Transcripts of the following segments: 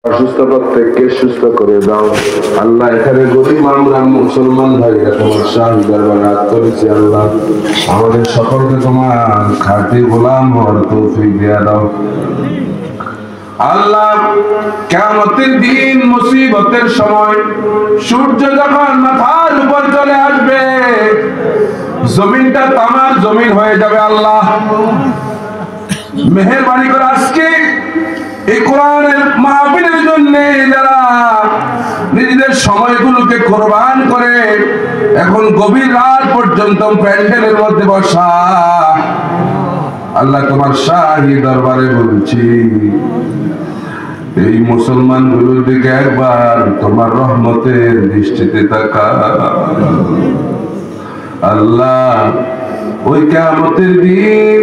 অসুস্থ প্রত্যেককে সুস্থ করে দাও আল্লাহ। এখানে গরিব আমরা মুসলমান ভাইরা তোমার শাহী দরবারে হাত করেছি আল্লাহ, আমাদের সকলকে তোমার খাঁটি গোলাম হওয়ার তৌফিক দিয়ে দাও আল্লাহ। কিয়ামতের দিন মুসিবতের সময় সূর্য যখন মাথার উপর চলে আসবে, জমিনটা তামার জমিন হয়ে যাবে আল্লাহ। মেহেরবানি করে আজকে এই কোরআনের মাহফিলের জন্য যারা নিজেদের সময়গুলোকে কোরবান করে এখন গভীর রাত পর্যন্ত প্যান্ডেলের মধ্যে বসা, আল্লাহ তোমার শাহী দরবারে বলছি এই মুসলমান গুলোর দিকে একবার তোমার রহমতের দৃষ্টিতে তাকা আল্লাহ। ওই কিয়ামতের দিন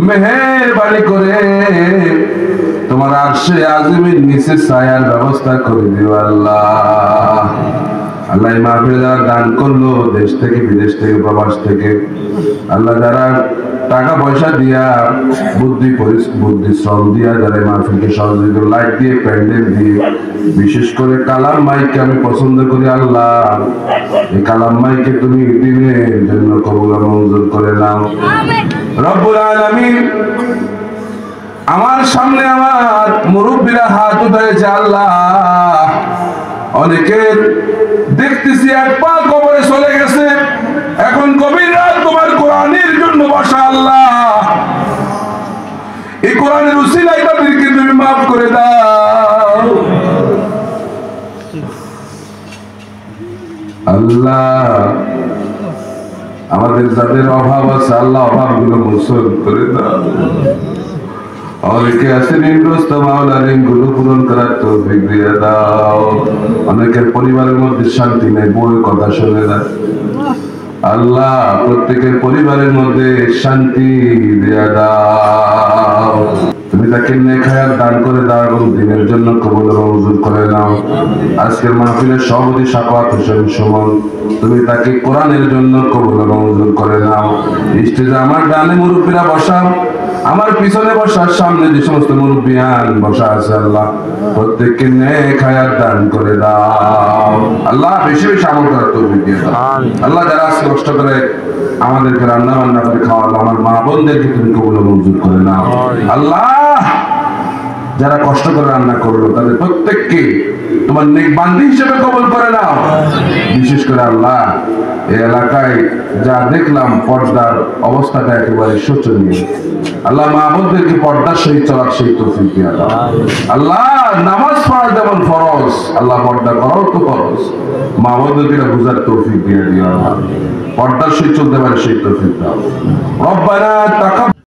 মেহেরবানি করে তোমার আরশে আযমের নিচে ছায়ার ব্যবস্থা করে দিও আল্লাহ। আল্লাহ এই মাহফিলে যারা দান করলো দেশ থেকে বিদেশ থেকে প্রবাস থেকে, আল্লাহ যারা টাকা পয়সা দিয়া বুদ্ধি শ্রম দিয়া যারা এই মাহফিলকে সহযোগিতা, লাইট দিয়ে প্যান্ডেল দিয়ে, বিশেষ করে কালাম মাইককে আমি পছন্দ করি আল্লাহ। এই কালাম মাইককে তুমি দিনের জন্য কবুল মঞ্জুর করে নাও রব্বুল আলামিন। আমার সামনে আমার মুরব্বীরা হাত উঠাইছে আল্লাহ, অনেকের দেখতেছি এক পা কবরে চলে গেছে, এখন গভীর রাত তোমার কোরআনের জন্য বসা আল্লাহ। এই কোরআনের উসিলায় তাদেরকে তুমি মাফ করে দাও আল্লাহ। আমাদের যাদের অভাব আছে আল্লাহ অভাবগুলো মোচন করে দাও। অনেকে আছে ঋণগ্রস্ত, মাওলা ঋণগুলো পূরণ করার তৌফিক দিয়ে দাও। অনেকের পরিবারের মধ্যে শান্তি নেই, বউয়ের কথা শুনে না আল্লাহ, প্রত্যেকের পরিবারের মধ্যে শান্তি দিয়ে দাও। তুমি তাকে নেক হায়াত দান করে দাও এবং দিনের জন্য কবুল মঞ্জুর করে নাও। আজকের মাহফিলের সভাপতি সাফাত হোসেন সুমন, তুমি তাকে কোরআনের জন্য কবুল মঞ্জুর করে নাও। স্টেজে আমার ডানে মুরব্বীরা বসা, আমার পিছনে বসার সামনে যে সমস্ত মুরব্বিয়ান বসা আছে আল্লাহ, প্রত্যেককে নেক হায়াত দান করে দাও আল্লাহ। বেশি বেশি আমল করার তৌফিক দিয়ে দাও আল্লাহ। যারা আজকে কষ্ট করে আমাদেরকে রান্না বান্না করে খাওয়ালো, আমার মা বোনদেরকে তুমি কবুল মঞ্জুর করে নাও আল্লাহ। যারা কষ্ট করে রান্না করলো তাদের প্রত্যেককে তোমার নেক বান্দি হিসেবে কবুল করে নাও। বিশেষ করে আল্লাহ এই এলাকায় যা দেখলাম পর্দার অবস্থাটা একেবারে শোচনীয় আল্লাহ, মা বোনদেরকে পর্দার সহিত চলার সেই তৌফিক দিয়ে দাও আল্লাহ। নামাজ পড়া যেমন ফরজ আল্লাহ, পর্দা করাও তো ফরজ, মা বোনদেরকে বুঝার তৌফিক দিয়ে দিও আল্লাহ। পর্দার সহিত চলতে পারে সেই তৌফিক দাও। রব্বানা তাকাব্বাল